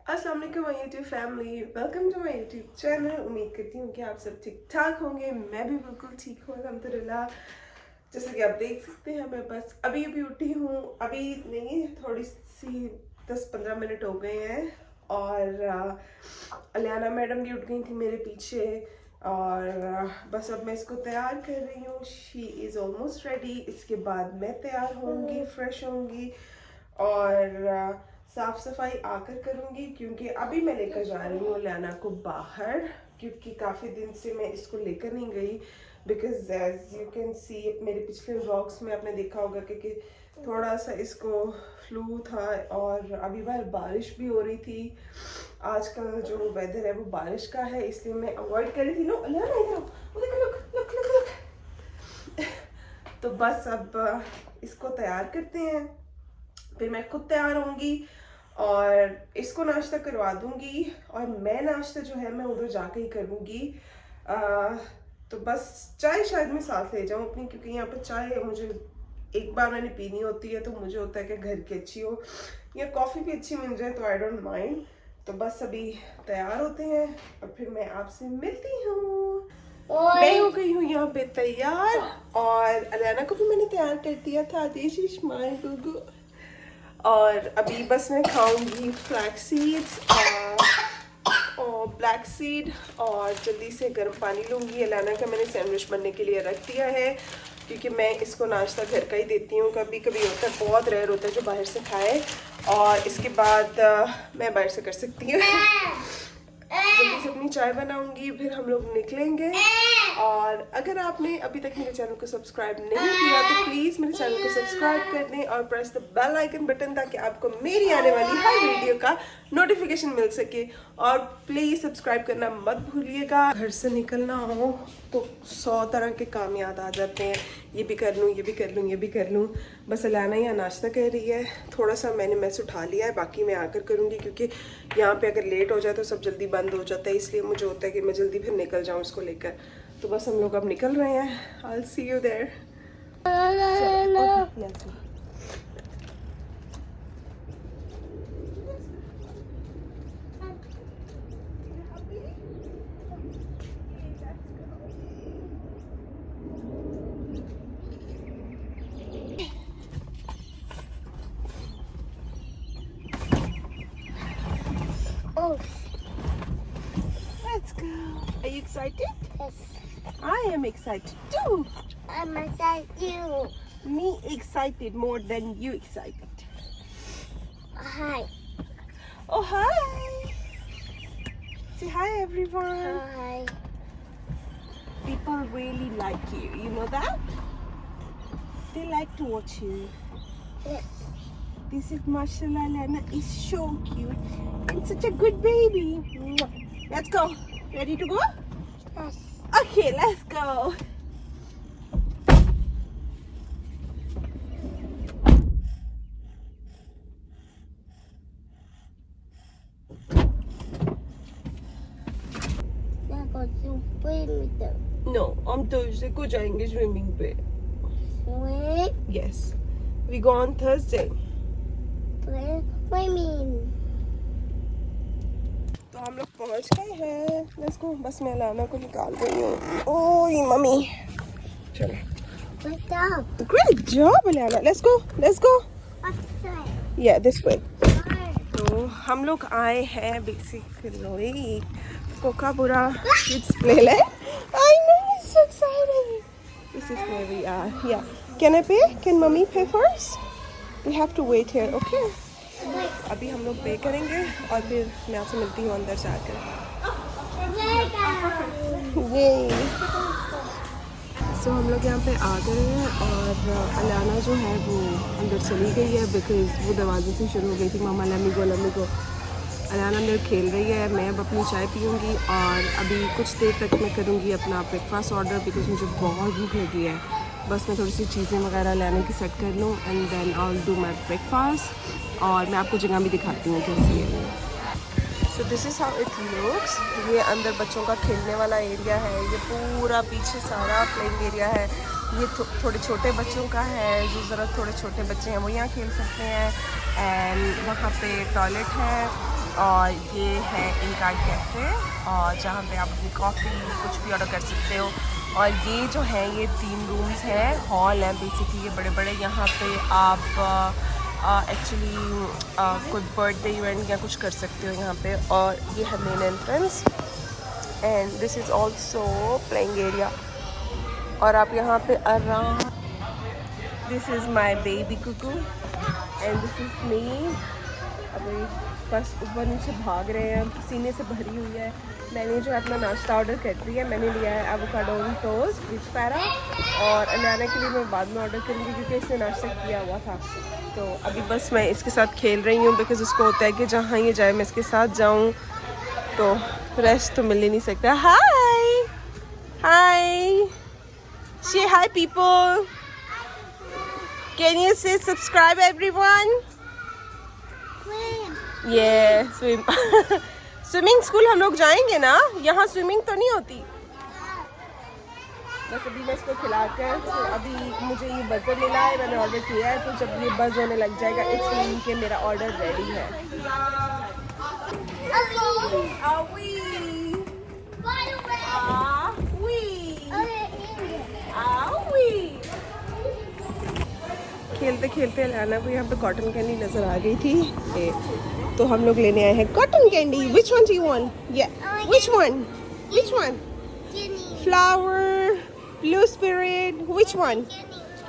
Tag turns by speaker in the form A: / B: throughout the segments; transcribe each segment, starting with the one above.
A: अस्सलाम वालेकुम my YouTube family, welcome to my YouTube channel. उम्मीद करती हूँ कि आप सब ठीक ठाक होंगे। मैं भी बिल्कुल ठीक हूँ अल्हम्दुलिल्लाह। जैसे कि आप देख सकते हैं मैं बस अभी उठी हूँ, अभी नहीं, थोड़ी सी 10-15 मिनट हो गए हैं। और अलियाना मैडम भी उठ गई थी मेरे पीछे और बस अब मैं इसको तैयार कर रही हूँ। She is almost ready. इसके बाद मैं तैयार होंगी, फ्रेश होंगी और साफ सफाई आकर करूँगी, क्योंकि अभी मैं लेकर जा रही हूँ अलियाना को बाहर, क्योंकि काफ़ी दिन से मैं इसको लेकर नहीं गई। Because as you can see मेरे पिछले व्लॉग्स में आपने देखा होगा कि थोड़ा सा इसको फ्लू था और अभी बाहर बारिश भी हो रही थी। आजकल जो वेदर है वो बारिश का है, इसलिए मैं अवॉइड कर रही थी। लो अलियाना इधर आओ, लुक लुक लुक लुक। तो बस अब इसको तैयार करते हैं, फिर मैं खुद तैयार होंगी और इसको नाश्ता करवा दूंगी और मैं नाश्ता जो है मैं उधर जाके ही करूँगी। तो बस चाय शायद मैं साथ ले जाऊँ अपनी, क्योंकि यहाँ पर चाय मुझे एक बार मैंने पीनी होती है, तो मुझे होता है कि घर की अच्छी हो या कॉफ़ी भी अच्छी मिल जाए तो आई डोंट माइंड। तो बस अभी तैयार होते हैं और फिर मैं आपसे मिलती हूँ। मैं हो गई हूँ यहाँ पे तैयार और अलियाना को भी मैंने तैयार कर दिया था। दिस इज माय गुगु। और अभी बस मैं खाऊंगी फ्लैक्स सीड्स और ब्लैक सीड और जल्दी से गर्म पानी लूँगी। अलियाना का मैंने सैंडविच बनने के लिए रख दिया है, क्योंकि मैं इसको नाश्ता घर का ही देती हूँ। कभी कभी होता है, बहुत रेयर होता है जो बाहर से खाए। और इसके बाद मैं बाहर से कर सकती हूँ। जल्दी से अपनी चाय बनाऊंगी, फिर हम लोग निकलेंगे। और अगर आपने अभी तक मेरे चैनल को सब्सक्राइब नहीं किया तो प्लीज़ मेरे चैनल को सब्सक्राइब कर दें और press the bell icon button, ताकि आपको मेरी आने वाली हर वीडियो का नोटिफिकेशन मिल सके। और प्लीज़ सब्सक्राइब करना मत भूलिएगा। घर से निकलना हो तो 100 तरह के काम याद आ जाते हैं, ये भी कर लूँ, ये भी कर लूँ, ये भी कर लूँ। बस अलियाना यहाँ नाश्ता कर रही है, थोड़ा सा मैंने मैस उठा लिया है, बाकी मैं आकर करूँगी, क्योंकि यहाँ पे अगर लेट हो जाए तो सब जल्दी बंद हो जाता है। इसलिए मुझे होता है कि मैं जल्दी फिर निकल जाऊँ इसको लेकर। तो बस हम लोग अब निकल रहे हैं। I'll see you there.
B: Oh,
A: Let's go. Are you excited?
B: yes.
A: I am excited too.
B: I'm excited you.
A: Me excited more than you excited.
B: Hi.
A: Oh, hi. Say hi, everyone.
B: Hi.
A: People really like you. You know that? They like to watch you.
B: Yes.
A: This is Mashallah. Lana is so cute and such a good baby. Mwah. Let's go. Ready to go?
B: Yes.
A: Okay, let's go.
B: Now go to swim with them.
A: No, हम Thursday को जाएंगे swimming पे.
B: Swim.
A: Yes, we go on Thursday.
B: Swimming.
A: तो हम लोग पहुंच गए हैं। Let's go. बस मैं अलियाना को निकाल रही हूँ। ओह ये मम्मी, चलो।
B: What's up?
A: Great job Aliana. Let's go. Let's go.
B: What's that?
A: Yeah, this way.
B: Hi.
A: तो हम लोग आए हैं basically Kookaburra kids playland. I know, it's so exciting. This is where we are. Yeah. Can I pay? Can mommy pay first? We have to wait here. Okay. अभी हम लोग पे करेंगे और फिर मैं आपसे मिलती हूँ अंदर जाकर. ये सो हम लोग यहाँ पे आ गए हैं और अलियाना जो है वो अंदर चली गई है, बिकॉज वो दरवाजे से शुरू हो गई थी मामा लम्मी को. अलियाना अंदर खेल रही है. मैं अब अपनी चाय पीऊँगी और अभी कुछ देर तक मैं करूँगी अपना ब्रेकफास्ट ऑर्डर, बिकॉज मुझे बहुत भूख लगी है. बस मैं थोड़ी सी चीज़ें वगैरह अलियाना की सेट कर लूँ and then I will do my breakfast. और मैं आपको जगह भी दिखाती हूँ कैसी है. So this is how it looks. ये अंदर बच्चों का खेलने वाला एरिया है. ये पूरा पीछे सारा प्लेइंग एरिया है. ये थोड़े छोटे बच्चों का है, जो ज़रा थोड़े छोटे बच्चे हैं वो यहाँ खेल सकते हैं. एंड वहाँ पे टॉयलेट है और ये है इनका कैफ़े और जहाँ पे आप अपनी कॉफ़ी कुछ भी ऑर्डर कर सकते हो। और ये जो है ये 3 रूम्स हैं, हॉल है बेसिकली ये बड़े बड़े। यहाँ पे आप एक्चुअली कोई बर्थडे इवेंट या कुछ कर सकते हो यहाँ पे। और ये है main entrance and this is also playing area. और आप यहाँ पे आराम, this is my baby cuckoo and this is me. अभी बस ऊपर नीचे भाग रहे हैं, पसीने से भरी हुई है। मैंने जो अपना नाश्ता ऑर्डर कर दिया है, मैंने लिया है एवोकाडो टोस्ट विद पैरा और अलियाना के लिए मैं बाद में ऑर्डर करूँगी क्योंकि इसने नाश्ता किया हुआ था। तो अभी बस मैं इसके साथ खेल रही हूँ बिकॉज उसको होता है कि जहाँ ये जाए मैं इसके साथ जाऊँ, तो रेस्ट तो मिल ही नहीं सकता। हाय हाय, say hi people, can you say subscribe everyone? ये स्विमिंग स्कूल हम लोग जाएंगे ना, यहाँ स्विमिंग तो नहीं होती। बस अभी मैं इसको खिलाकर, तो अभी मुझे ये बज़र मिला है, मैंने ऑर्डर किया है, तो जब ये बज़ होने लग जाएगा इट्स मीन कि मेरा ऑर्डर रेडी है। खेलते खेलते अलियाना को यहाँ पे कॉटन कैंडी नज़र आ गई थी, तो हम लोग लेने आए हैं cotton candy. Which one do you want? या which one? Which one? Flower, blue spirit, which one?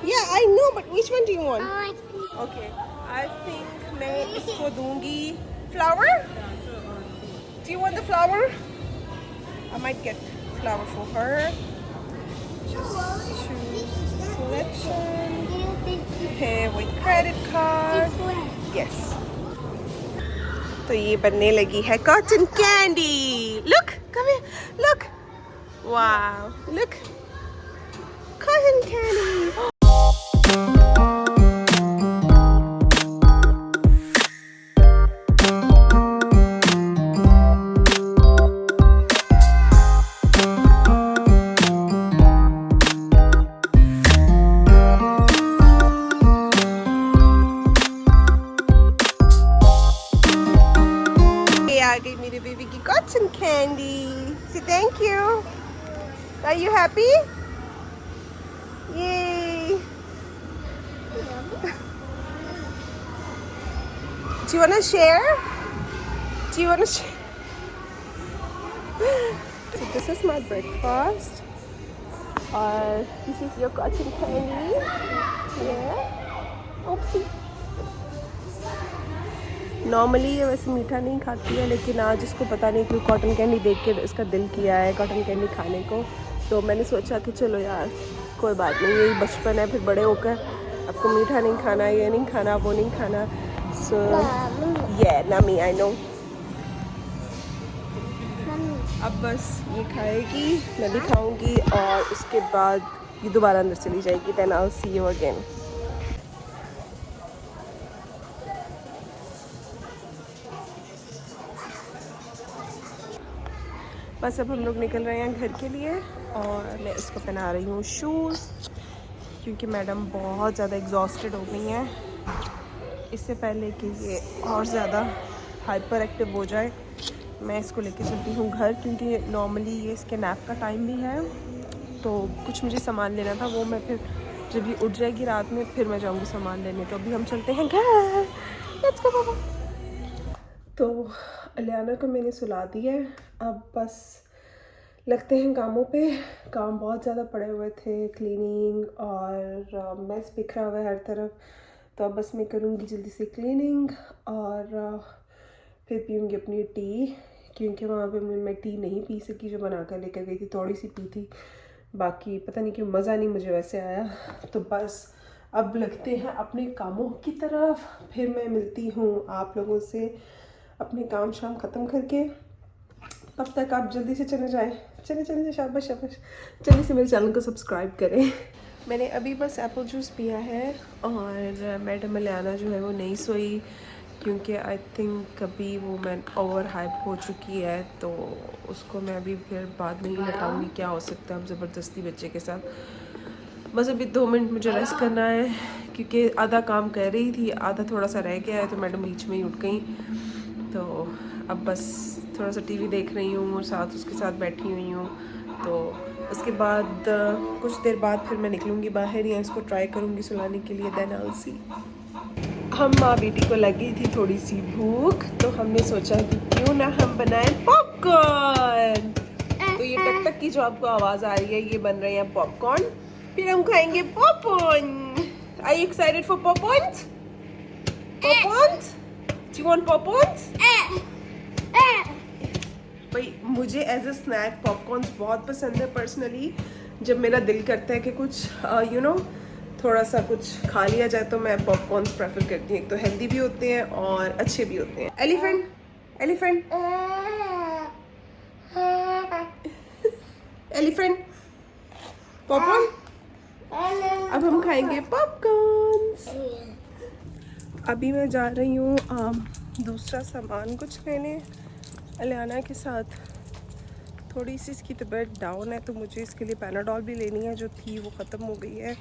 A: या I know but which one do you want? Okay, I think मैं इसको दूंगी flower. Do you want the flower? I might get flower for her. Just choose selection. Pay with credit card. Yes. तो ये बनने लगी है cotton candy. Look, come here. Look. Wow. Look. Cotton candy. आ गई मेरे बेबी की cotton candy. Say thank you. Are you happy? Yay. Do you want to share? Do you want to share? So this is my breakfast. This is your cotton candy. Yeah. Oopsie. Normally ये वैसे मीठा नहीं खाती है, लेकिन आज इसको पता नहीं क्यों कॉटन कैंडी देख के इसका दिल किया है कॉटन कैंडी खाने को। तो मैंने सोचा कि चलो यार कोई बात नहीं, यही बचपन है, फिर बड़े होकर आपको मीठा नहीं खाना, ये नहीं खाना, वो नहीं खाना। सो ये नमी, आई नो। अब बस ये खाएगी, मैं भी खाऊंगी और उसके बाद ये दोबारा अंदर चली जाएगी। Then I will see you again. बस अब हम लोग निकल रहे हैं घर के लिए और मैं इसको पहना रही हूँ शूज़ क्योंकि मैडम बहुत ज़्यादा एग्जॉस्टेड हो गई हैं। इससे पहले कि ये और ज़्यादा हाइपर एक्टिव हो जाए, मैं इसको लेके चलती हूँ घर, क्योंकि नॉर्मली ये इसके नैप का टाइम भी है। तो कुछ मुझे सामान लेना था, वो मैं फिर जब ये उठ जाएगी रात में फिर मैं जाऊँगी सामान लेने। तो अभी हम चलते हैं घर। लेट्स गो पापा। तो अलियाना को मैंने सुला दिया है, अब बस लगते हैं कामों पे। काम बहुत ज़्यादा पड़े हुए थे, क्लीनिंग और मेस बिखरा हुआ है हर तरफ। तो अब बस मैं करूँगी जल्दी से क्लीनिंग और फिर पीऊँगी अपनी टी, क्योंकि वहाँ पे मैं टी नहीं पी सकी जो बना कर लेकर गई थी, थोड़ी सी पी थी, बाकी पता नहीं क्यों मज़ा नहीं मुझे वैसे आया। तो बस अब लगते हैं अपने कामों की तरफ, फिर मैं मिलती हूँ आप लोगों से अपने काम शाम ख़त्म करके। तब तक आप जल्दी से चले जाएं, चले शाबाश शाबाश, जल्दी से मेरे चैनल को सब्सक्राइब करें। मैंने अभी बस एप्पल जूस पिया है और मैडम अलियाना जो है वो नहीं सोई, क्योंकि आई थिंक अभी वो मैं ओवर हाइप हो चुकी है, तो उसको मैं अभी फिर बाद में ही हटाऊँगी। क्या हो सकता है अब ज़बरदस्ती बच्चे के साथ। बस अभी 2 मिनट मुझे रेस्ट करना है, क्योंकि आधा काम कर रही थी, आधा थोड़ा सा रह गया है, तो मैडम बीच में ही उठ गई। तो अब बस थोड़ा सा टीवी देख रही हूँ और साथ उसके साथ बैठी हुई हूँ। तो उसके बाद कुछ देर बाद फिर मैं निकलूँगी बाहर या इसको ट्राई करूँगी सुलाने के लिए। Then I will see. हम माँ बेटी को लगी थी थोड़ी सी भूख, तो हमने सोचा कि क्यों ना हम बनाएं पॉपकॉर्न। तो ये टक टक की जो आपको आवाज़ आ रही है, ये बन रहे हैं पॉपकॉर्न। फिर हम खाएंगे popcorn. Are you excited for pop-corns? Pop-corns? Do you want pop-corns? भाई मुझे एज अ स्नैक पॉपकॉर्न्स बहुत पसंद है पर्सनली। जब मेरा दिल करता है कि कुछ थोड़ा सा कुछ खा लिया जाए तो मैं पॉपकॉर्न्स प्रेफर करती हूँ। एक तो हेल्दी भी होते हैं और अच्छे भी होते हैं। Elephant elephant elephant popcorn. अब हम खाएंगे पॉपकॉर्न्स। अभी मैं जा रही हूँ दूसरा सामान कुछ लेने अलियाना के साथ। थोड़ी सी इसकी तबीयत डाउन है तो मुझे इसके लिए पैनाडॉल भी लेनी है, जो थी वो ख़त्म हो गई है।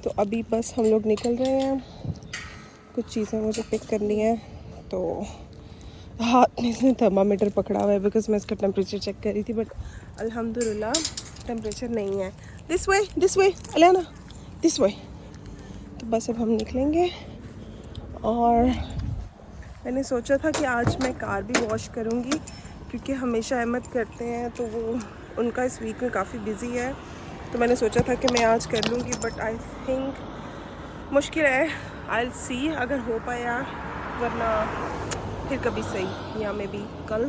A: तो अभी बस हम लोग निकल रहे हैं। कुछ चीज़ें मुझे पिक करनी है। तो हाथ में इसने थर्मामीटर पकड़ा हुआ है बिकॉज मैं इसका टेम्परेचर चेक कर रही थी, बट अल्हम्दुलिल्लाह टेम्परेचर नहीं है। This way Aliana, this way. तो बस अब हम निकलेंगे। और मैंने सोचा था कि आज मैं कार भी वॉश करूँगी, क्योंकि हमेशा अहमद करते हैं तो वो उनका इस वीक में काफ़ी बिजी है। तो मैंने सोचा था कि मैं आज कर लूँगी, बट आई थिंक मुश्किल है। आई विल सी अगर हो पाया, वरना फिर कभी सही, या मे बी कल।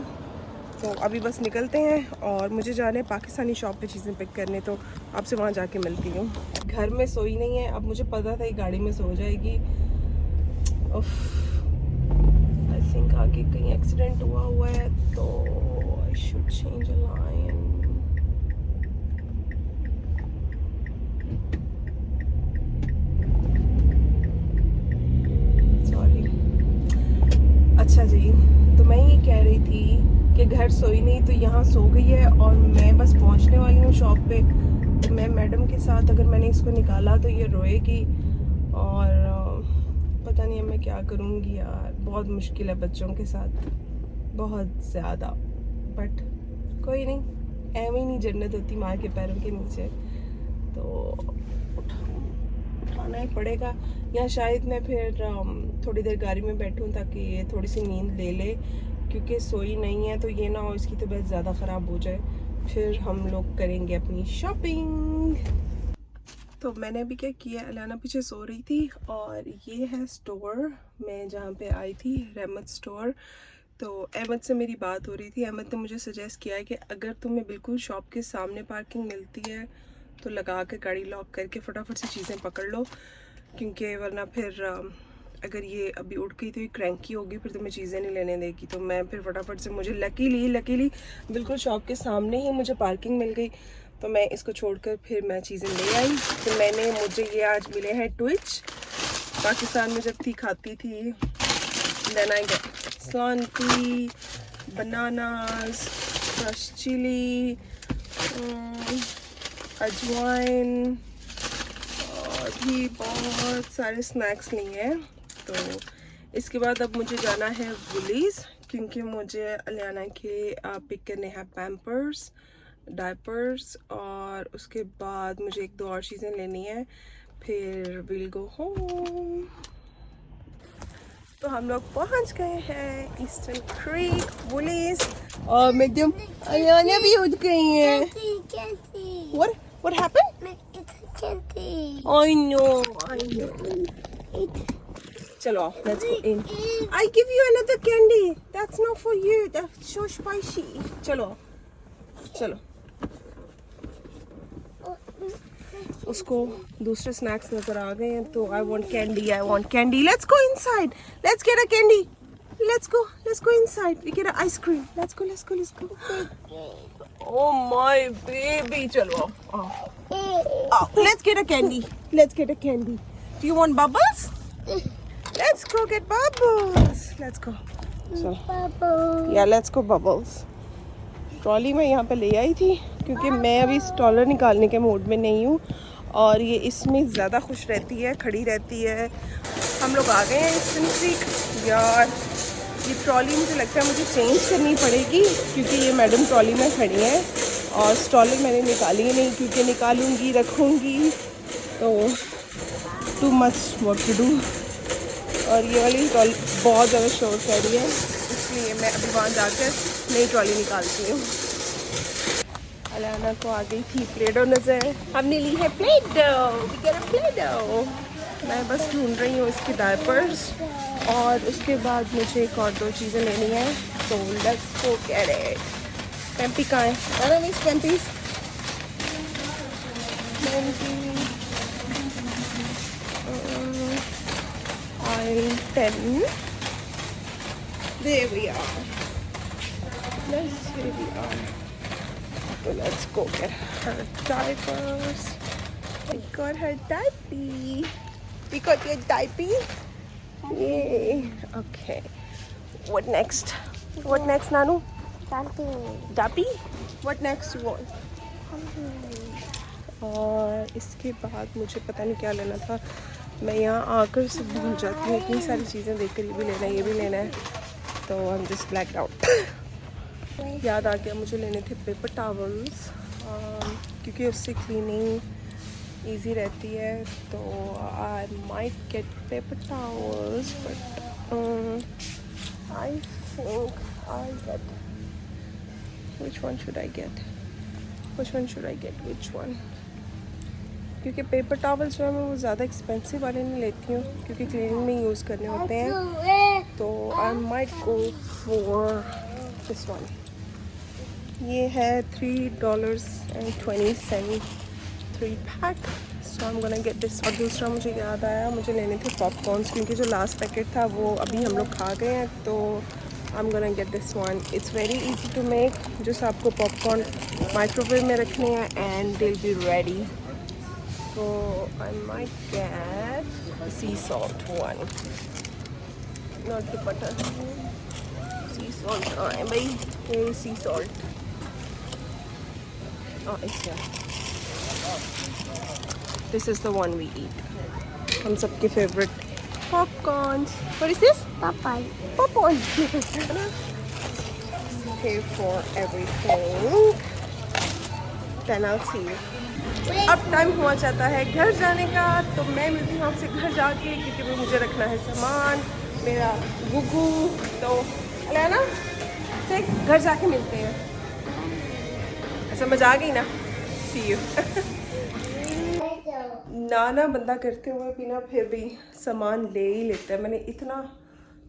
A: तो अभी बस निकलते हैं और मुझे जाना है पाकिस्तानी शॉप पे चीज़ें पिक करने, तो आपसे वहाँ जाके मिलती हूँ। घर में सोई नहीं है। अब मुझे पता था ये गाड़ी में सो जाएगी। आई थिंक आगे कहीं एक्सीडेंट हुआ है, तो I should change a line. Sorry. अच्छा जी, तो मैं ये कह रही थी कि घर सोई नहीं तो यहाँ सो गई है और मैं बस पहुँचने वाली हूँ शॉप पे। तो मैं मैडम के साथ अगर मैंने इसको निकाला तो ये रोएगी और पता नहीं अब मैं क्या करूँगी यार। बहुत मुश्किल है बच्चों के साथ, बहुत ज़्यादा। बट कोई नहीं, ऐਵੇਂ ही नहीं जन्नत होती माँ के पैरों के नीचे। तो उठाना ही पड़ेगा, या शायद मैं फिर थोड़ी देर गाड़ी में बैठूं ताकि ये थोड़ी सी नींद ले ले, क्योंकि सोई नहीं है तो ये ना हो इसकी तबीयत ज़्यादा ख़राब हो जाए। फिर हम लोग करेंगे अपनी शॉपिंग। तो मैंने अभी क्या किया, अलियाना पीछे सो रही थी और ये है स्टोर मैं जहाँ पे आई थी, रहमत स्टोर। तो अहमद से मेरी बात हो रही थी। अहमद ने मुझे सजेस्ट किया है कि अगर तुम्हें बिल्कुल शॉप के सामने पार्किंग मिलती है तो लगा के गाड़ी लॉक करके फटाफट से चीज़ें पकड़ लो, क्योंकि वरना फिर अगर ये अभी उठ गई तो ये क्रैंकी होगी, फिर तुम्हें चीज़ें नहीं लेने देगी। तो मैं फिर फटाफट से, मुझे लकीली बिल्कुल शॉप के सामने ही मुझे पार्किंग मिल गई, तो मैं इसको छोड़कर फिर मैं चीज़ें ले आई। तो मुझे ये आज मिले हैं ट्विच। पाकिस्तान में जब थी खाती थी। देन आई गेट सलांती, बनानास, क्रश चिली, अजवाइन और भी बहुत सारे स्नैक्स लिए हैं। तो इसके बाद अब मुझे जाना है वुलीज़, क्योंकि मुझे अलियाना के पिक करने हैं पैम्पर्स, डायपर्स, और उसके बाद मुझे एक दो और चीज़ें लेनी है, फिर विल गो होम। तो हम लोग पहुंच गए हैं ईस्टर्न क्रीक वुलीज़, और मैडम अलियाना भी उठ गई है। What happened? I know. चलो, let's go in. I give you another candy. That's not for you. That's so spicy. चलो. उसको दूसरे स्नैक्स नजर आ गए हैं, तो I want candy. Let's go inside. Let's get a candy. Let's go inside. We get an ice cream. Let's go. Oh my baby. चलो. Oh, let's get a candy. Do you want bubbles? Let's go get bubbles. Let's go. So, yeah, let's go bubbles. Trolley मैं यहाँ पे ले आई थी क्योंकि मैं अभी स्टॉलर निकालने के मूड में नहीं हूँ, और ये इसमें ज़्यादा खुश रहती है, खड़ी रहती है। हम लोग आ गए हैं ईस्टर्न क्रीक। यार ये ट्रॉली मुझे लगता है मुझे चेंज करनी पड़ेगी, क्योंकि ये मैडम ट्रॉली में खड़ी हैं और स्टॉलर मैंने निकाली नहीं, क्योंकि निकालूंगी रखूँगी तो too much work to do. और ये वाली ट्रॉली बहुत ज़्यादा शोर कर रही है, इसलिए मैं अभी वहाँ जाकर नई ट्रॉली निकालती हूँ। अलाना को आ गई थी प्ले डो नज़र, हमने ली है प्ले डो। मैं बस ढूंढ रही हूँ इसके डायपर्स और उसके बाद मुझे एक और 2 चीज़ें लेनी है, तो लेट्स गो गेट इट। पैम्पी कहाँ है? अरे miss पैम्पी aisle 10. There we are. Here we are. So let's go get her diapers. I got her diaper. We got your diaper. Yay. Okay. What next? What next, Nanu? Diaper? What next you want? और इसके बाद मुझे पता नहीं क्या लेना था, मैं यहाँ आकर सब भूल जाती हूँ, इतनी सारी चीज़ें देखकर ये भी लेना है, ये भी लेना है, तो I am just blacked out. याद आ गया मुझे लेने थे पेपर टॉवल्स, क्योंकि उससे क्लीनिंग इजी रहती है, तो आई might gate paper towels, but I think I get which one should I get which one, क्योंकि पेपर टॉवल जो है मैं वो ज़्यादा एक्सपेंसिव वाले नहीं लेती हूँ, क्योंकि क्लीनिंग में यूज़ करने होते हैं, तो I might go for this one. ये है $3.20 3 pack, so I am gonna get this. और दूसरा मुझे याद आया, मुझे लेने थे पॉपकॉर्न्स, क्योंकि जो लास्ट पैकेट था वो अभी हम लोग खा गए हैं, तो I am gonna get this one. It's very easy to make, just आपको पॉपकॉर्न माइक्रोवेव में रखने हैं and they will be ready. So I might get sea salt one, not the butter. Sea salt, भाई ये sea salt. Oh, it's here. This is the one we eat. हम सबके favorite popcorns. What is this? Popcorn. Pay for everything. Then I'll see you. अब time हुआ जाता है घर जाने का, तो मैं मिलती हूँ आपसे घर जाके, क्योंकि भी मुझे रखना है सामान, मेरा गुगू, तो अलाना से घर जाके मिलते हैं। समझ आ गई ना? सी यू। नाना बंदा करते हुए भी ना फिर भी सामान ले ही लेता है। मैंने इतना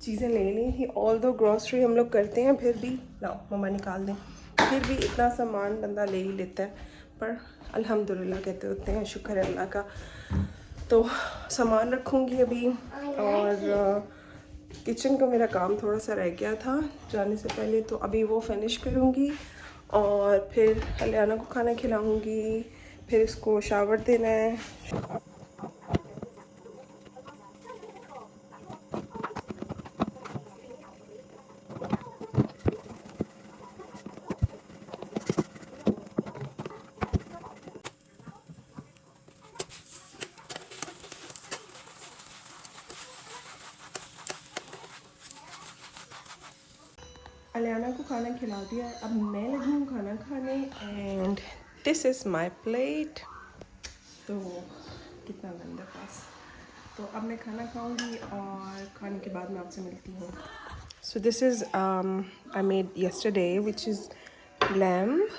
A: चीज़ें ले ली थी, ऑल दो ग्रॉसरी हम लोग करते हैं, फिर भी लाओ मम्मा निकाल दें, फिर भी इतना सामान बंदा ले ही लेता है, पर अल्हम्दुलिल्लाह कहते होते हैं, शुक्र है अल्लाह का। तो सामान रखूँगी अभी, और किचन का मेरा काम थोड़ा सा रह गया था जाने से पहले, तो अभी वो फिनिश करूँगी और फिर अलियाना को खाना खिलाऊँगी, फिर इसको शावर देना है। अलियाना को खाना खिला दिया, अब मैं लगी हूँ खाना खाने, and this is my plate. तो कितना गंदा पास, तो अब मैं खाना खाऊंगी और खाने के बाद मैं आपसे मिलती हूँ। सो this is I made yesterday which is lamb,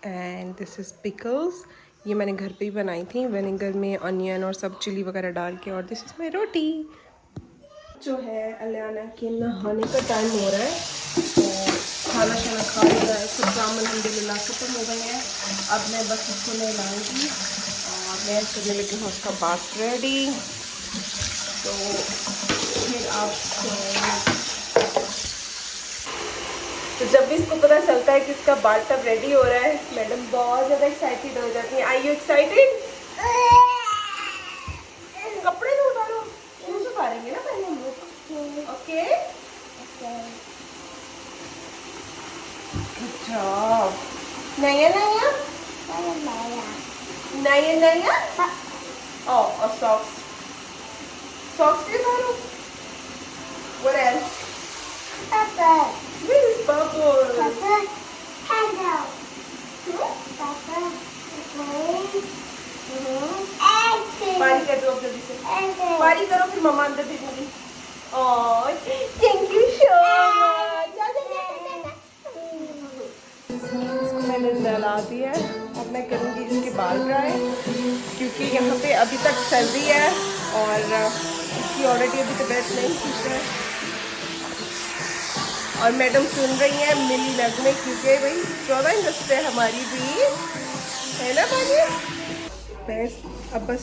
A: and this is pickles. ये मैंने घर पे ही बनाई थी, विनेगर में अनियन और सब चिली वगैरह डाल के। और दिस इज़ माई रोटी। जो है अलियाना के नहाने का टाइम हो रहा है, तो खाना शाना खा लिया है, सब काम अल्हम्दुलिल्लाह खत्म हो गए हैं। अब मैं बस इसको नहलाऊंगी और मैं करने लगी हूँ उसका बात रेडी। तो फिर आप तो जब भी इसको पता चलता है कि इसका बाथ टब रेडी हो रहा है, मैडम बहुत ज़्यादा एक्साइटेड हो जाती हैं। आई यू एक्साइटेड? कपड़े तो उतारो, शूज उतारेंगे ना पहले हम लोग। Okay, good job. नया नया नया नया और सॉक्स भी उतारो। What else?
B: Papa.
A: Where is Bubble?
B: Papa. Hello. Papa.
A: पारी कर दो अब जल्दी से, पारी करो फिर मम्मा अंदर भेजूंगी। Oh thank you so much. इसको मैंने नहला दिया है, अब मैं करूँगी इसके बाल ड्राई, क्योंकि यहाँ पे अभी तक सर्दी है और इसकी ऑलरेडी अभी तबीयत नहीं ठीक है। और मैडम सुन रही हैं मिली लग में, क्योंकि भाई 14 अगस्त है हमारी भी, है ना बाजी? मैं अब बस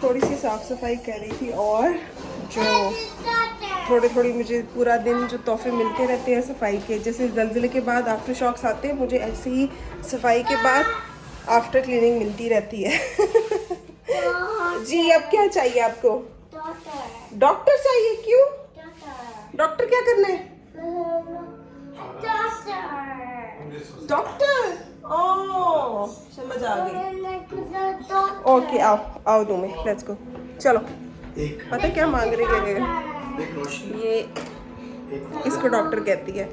A: थोड़ी सी साफ़ सफाई कर रही थी, और जो थोड़ी मुझे पूरा दिन जो तोहफे मिलते रहते हैं सफाई के, जैसे ज़लज़ले के बाद आफ्टर शॉक्स आते हैं, मुझे ऐसे ही सफाई के बाद आफ्टर क्लीनिंग मिलती रहती है। जी अब क्या चाहिए आपको? डॉक्टर चाहिए? क्यों डॉक्टर क्या करना है? डॉक्टर ओह समझ आ गई। ओके आओ दो में, लेट्स गो। चलो पता क्या मांग रही है ये, इसको डॉक्टर कहती है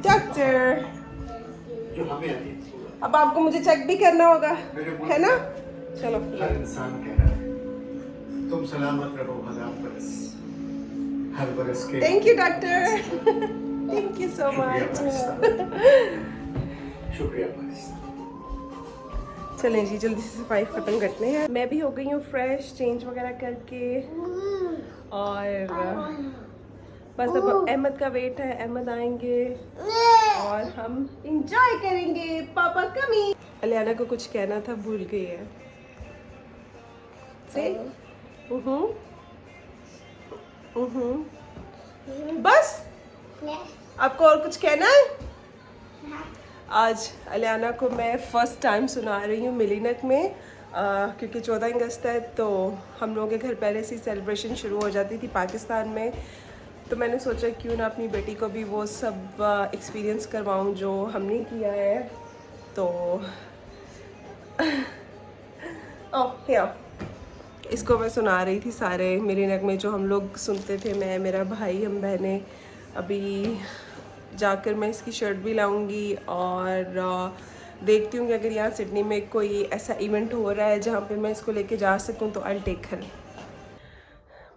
A: डॉक्टर। अब आपको मुझे चेक भी करना होगा, है ना? चलो
C: हर इंसान कह रहा है तुम सलामत रहो हर बरस के।
A: Thank you doctor, thank you so much.
C: शुक्रिया फारिस।
A: चलें जी जल्दी से सफाई ख़त्म करते हैं। मैं भी हो गई हूँ फ्रेश, चेंज वगैरह करके, और बस अब अहमद का वेट है, अहमद आएंगे और हम इंजॉय करेंगे। पापा कमी। अलियाना को कुछ कहना था, भूल गई है। से बस आपको और कुछ कहना है? आज अलियाना को मैं फ़र्स्ट टाइम सुना रही हूँ मिलीनक में, क्योंकि 14 अगस्त है तो हम लोगों के घर पहले से सेलिब्रेशन शुरू हो जाती थी पाकिस्तान में, तो मैंने सोचा क्यों ना अपनी बेटी को भी वो सब एक्सपीरियंस करवाऊँ जो हमने किया है। तो इसको मैं सुना रही थी सारे मिलीनक में जो हम लोग सुनते थे, मैं, मेरा भाई, हम बहनें। अभी जाकर मैं इसकी शर्ट भी लाऊंगी, और देखती हूँ कि अगर यहाँ सिडनी में कोई ऐसा इवेंट हो रहा है जहाँ पे मैं इसको लेके जा सकूँ तो आई टेक हर।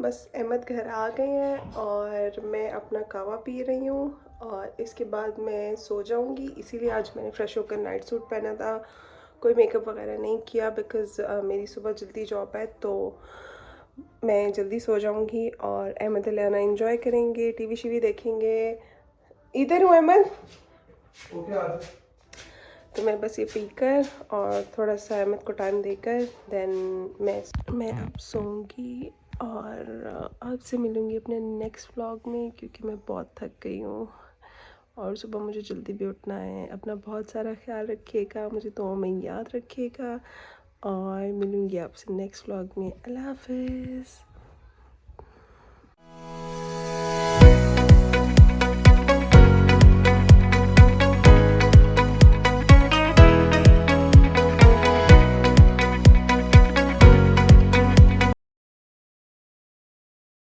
A: बस अहमद घर आ गए हैं और मैं अपना कावा पी रही हूँ, और इसके बाद मैं सो जाऊँगी। इसीलिए आज मैंने फ़्रेश होकर नाइट सूट पहना था, कोई मेकअप वगैरह नहीं किया, बिकॉज़ मेरी सुबह जल्दी जॉब है तो मैं जल्दी सो जाऊँगी। और अहमद अलियाना एंजॉय करेंगे, टीवी शीवी देखेंगे। इधर हूँ अहमद। तो मैं बस ये पीकर और थोड़ा सा अहमद को टाइम देकर देन मैं अब सोऊंगी, और आपसे मिलूँगी अपने नेक्स्ट व्लॉग में, क्योंकि मैं बहुत थक गई हूँ और सुबह मुझे जल्दी भी उठना है। अपना बहुत सारा ख्याल रखिएगा, मुझे तो में याद रखिएगा, और मिलूँगी आपसे नेक्स्ट व्लॉग में। अल्लाह हाफ़िज़।